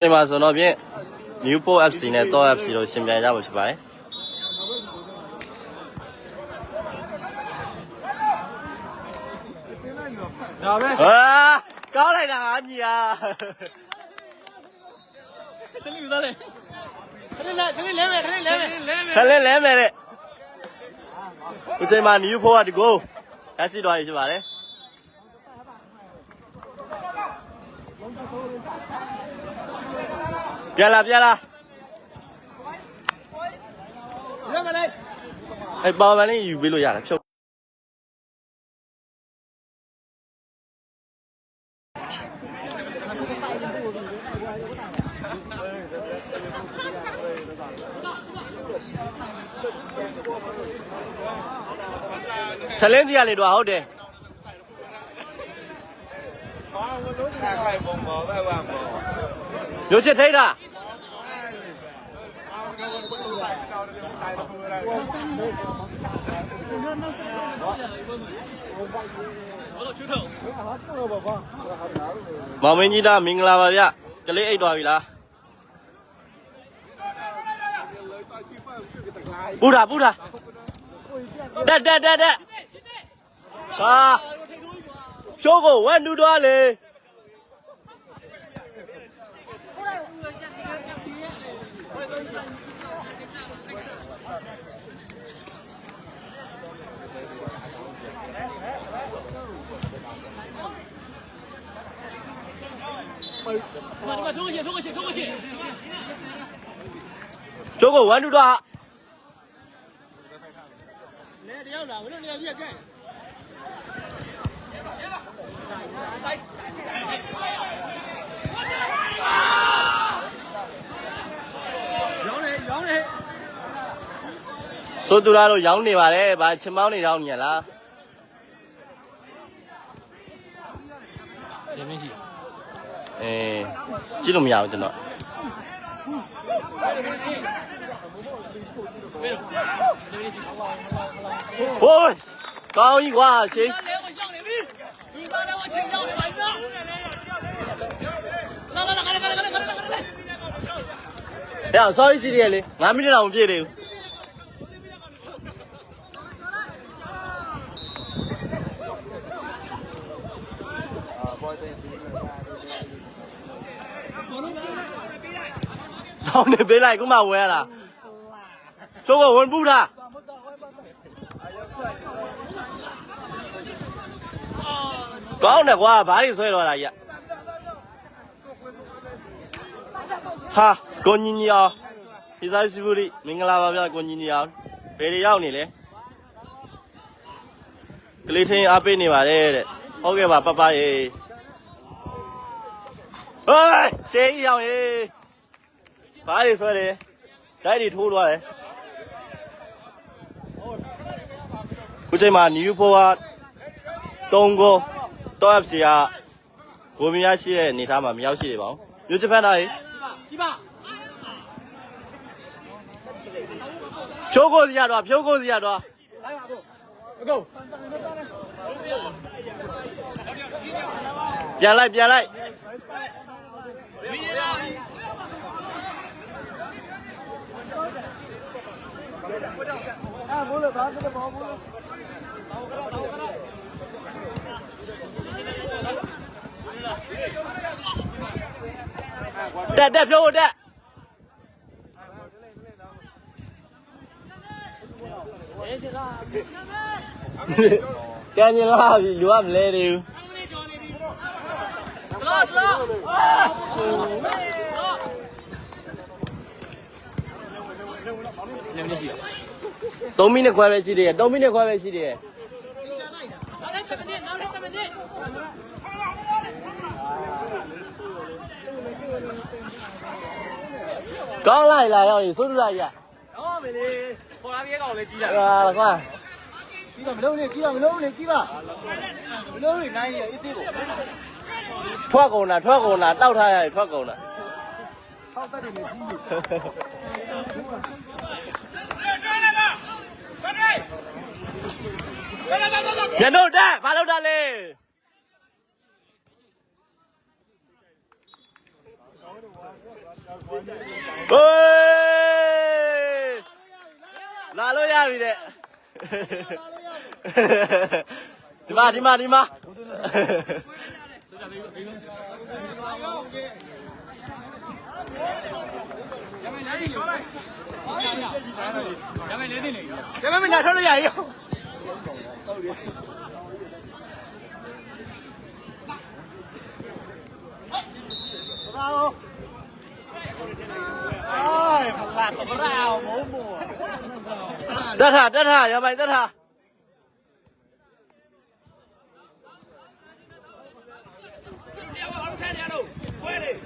ဒီမှာဆိုတော့ဖြင့် Newport FC နဲ့ Thor FC တို့ရှင်ပြိုင်ကြမှာဖြစ်ပါတယ်ဒါပဲဟာကောင်းလိုက်တာဟာညီอ่ะခလေးယူသားလေခလေးလဲမယ်တဲ့ဦးချိန်မှာ Newport ကဒီကိုရရှိသွားပြီဖြစ်ပါတယ်ပြန်လာအဲ့ပေါင်မလေးယူပေးလို့ရတယ်ဖြုတ်ထလင်းစီကနေတော့ဟုတ်တယ်မျိုးချစ်ထိတ်တာမောင်မင်းကြီးတာမင်္ဂလာပါဗျကလေးအိတ်သွားပြီလားပူတာတက်ဟာဖြိုးကိုဝက်နူတော့လေကျိုးကိုဝမ်းတူတော့လဲတယောက်လာဘယ်လိုနေရာကြီးကဲရောင်းနေဆိုတူလာတော့ရောင်းနေပါတယ်ဗာချင်မောင်းနေရောင်းနေရလားရမင်းရှိကြည့်လို့မရဘူးကျွန်တော်ဟိုးကောင်းကြီးကွာရှင်ရအောင် sorry စီးရလေ9မိနစ်တောင်မပြည့်သေးဘူးတောင်းနေပေးလိုက်ခုမှဝဲရတာကျိုးကဝင်ပူးတာကောင်းတယ်ကွာဘာတွေဆွဲတော့တာကြီးဟာကိုညီညီအောင်ဒီစားစီဘူးရီမင်္ဂလာပါဗျကိုညီညီအောင်ဘယ်တွေရောက်နေလဲကလေးထင်းအားပေးနေပါတယ်တဲ့ဟုတ်ကဲ့ပါပပရေဟေးရှေးကြီးအောင်ရေဘာတွေဆွဲတယ်ဓာတ်တွေထိုးသွားတယ်ခုချိန်မှာ Newport က3ဂိုးတော့ FC ကဂိုးမရရှိတဲ့အနေထားမှာမရောက်ရှိနေပါဘူးမျိုးချဖန်သားရေဖြိုးကိုစီရတော့လိုက်ပါဘူးအကုန်ပြန်လိုက်ဘိုးလည်းဘာဖြစ်လဲဘောဘူးတက်ဖြိုးတက်ကန်ရင်လာပြီလူကမလဲသေးဘူး3မိနစ်ခွဲပဲရှိသေးတယ်3မိနစ်ခွဲပဲရှိသေးတယ်ကောင်းလိုက်လာရောက်ရင်စိုးတူလိုက်ရတော့မလေးခေါ်လာပြေးကောင်လေးကြီးလာဟာကွာကြီးကမလုံးနဲ့နိုင်ရအေးစေးကိုထွက်ကုန်တာတောက်ထားရတယ်ထွက်ကုန်တာထောက်တက်တယ်လေကြီးပြန်တော့တက်ဘာလို့တာလဲ ဟေးလာလို့ရပြီတဲ့ဒီမှာဒီမှာဒီမှာရမယ်လေးသိနေရမယ်မညာထွက်လို့ရရောတက်ထရပိုင်တက်ထ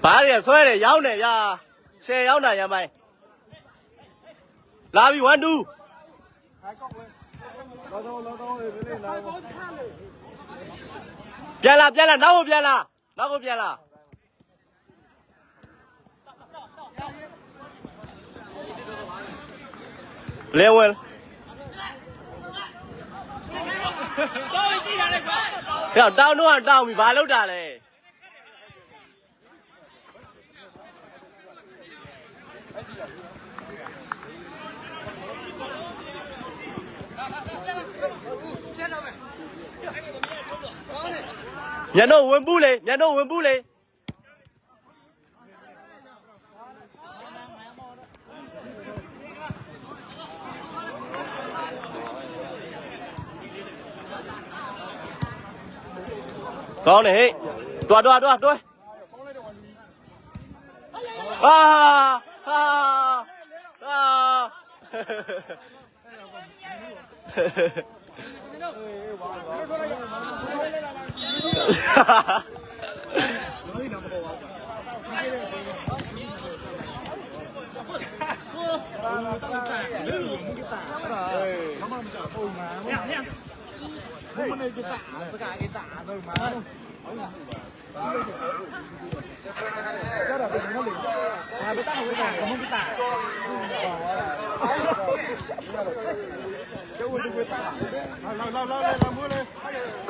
ဘာရဆွဲတယ်ရောက်နေရ10ရောက်တာရပိုင်လာပြီ1 2ပြန်လာနောက်ကိုပြန်လာလေဝဲတော့ကြည့်ရတယ်ကွာ ဟဲ့တောင်းတော့တောင်းပြီဘာလုပ်တာလဲညနို့ဝင်ပူးလေကောင်းတယ်ဟဲ့တွားဟာ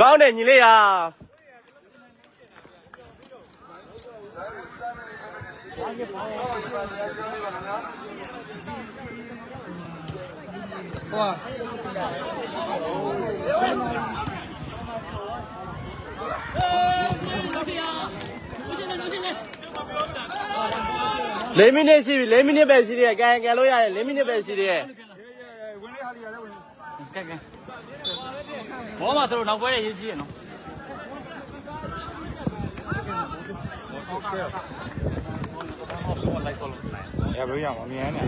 ကောင်းတယ်ညီလေးဟာ4 မိနစ်ရှိပြီ4 မိနစ်ပဲရှိသေးတယ်ကန်လို့ရတယ်4 မိနစ်ပဲရှိသေးတယ်ဘောမှာဆိုတော့နောက်ပွဲရေးကြီးရနော်လိုက်ဆောလို့ရလို့ရမှာမြန်နေ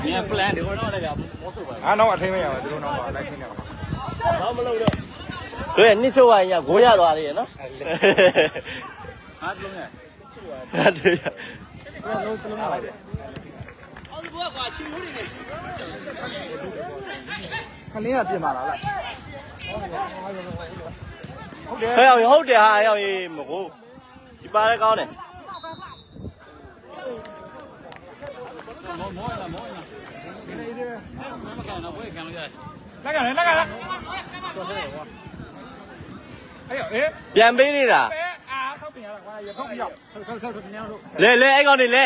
မြန် plan ဒီကတော့လည်းမောဆိုပါတော့အထိမ့်မရပါသူတို့တော့လိုက်ခင်းနေပါတော့မလုပ်တော့တို့ရဲ့နှစ်ချုပ်ဝိုင်းရဂိုးရသွားသေးရနော်ဟာလုံးရဟာတွေ့ရလုံးလိုက်တယ်အော်ဒီဘောကွာချီလို့နေခလင်းကပြင်ပါလားလားဟုတ်တယ်ဟုတ်တယ်ဟာရောက်ရေးမဟုတ်ဒီပါလဲကောင်းတယ်မောလာနေနေမကန်တော့ဘယ်ကန်လို့ရတယ်လက်ကန်အဲ့ပြန်ပေးနေတာထောက်ပြင်ရတာကွာရထောက်ပြရထောက်ပြန်ရလို့လဲအဲ့ကောင်နေလဲ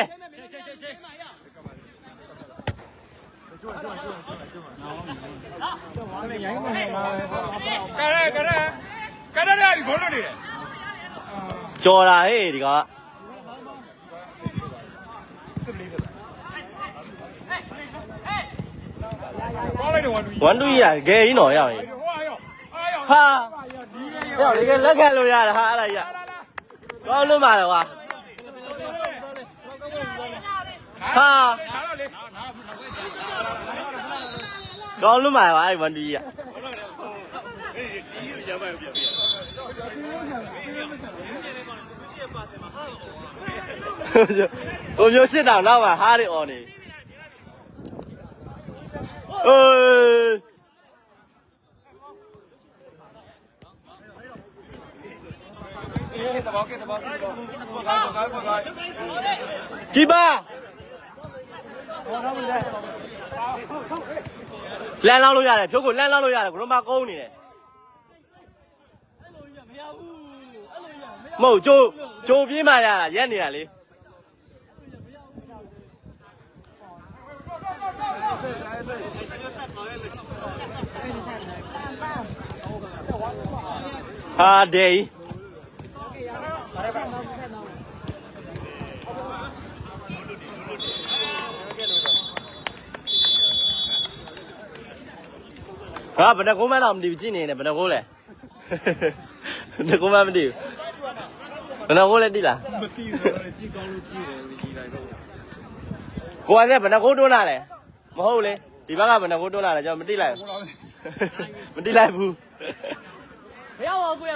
ကရဒီဘောလို့နေတယ်ကြော်တာဟေးဒီက1 2ရဂဲကြီးတော့ရောက်ရင်ဟာရောက်လေလက်ခံလို့ရတာဟာအဲ့ဒါကြီးကောင်းလို့မှာလေကွာဟာကောင်းလို့မှာပါအဲ့1 2ရကိုမျိုးစစ်တောင်တော့မှာဟားတွေអော်နေကီပါလမ်းလောက်လို့ရတယ်ဖြုတ်ကိုလမ်းလောက်လို့ရတယ်ဘယ်မှာကုန်းနေတယ်မဟုတ်ကျိုးပြေးမှရတာရက်နေတာလေ ဟာဒေးဟာဘယ်နှကုန်းမှတော့မသိဘူးကြည့်နေတယ်ဘယ်နှကုန်းလဲဘယ်နှကုန်းမှမသိဘူးဘယ်နှကုန်းလဲသိလား မသိဘူးဆိုတော့ကြည့်ကောင်းလို့ကြည့်တယ်ကြည့်လိုက်တော့ ကိုကလည်းဘယ်နှကုန်းတွန်းလာလဲမဟုတ်လေဒီဘက်ကဘယ်နှကုန်းတွန်းလာလဲကျွန်တော်မသိလိုက်ဘူးမသိလိုက်ဘူး 不要我不要。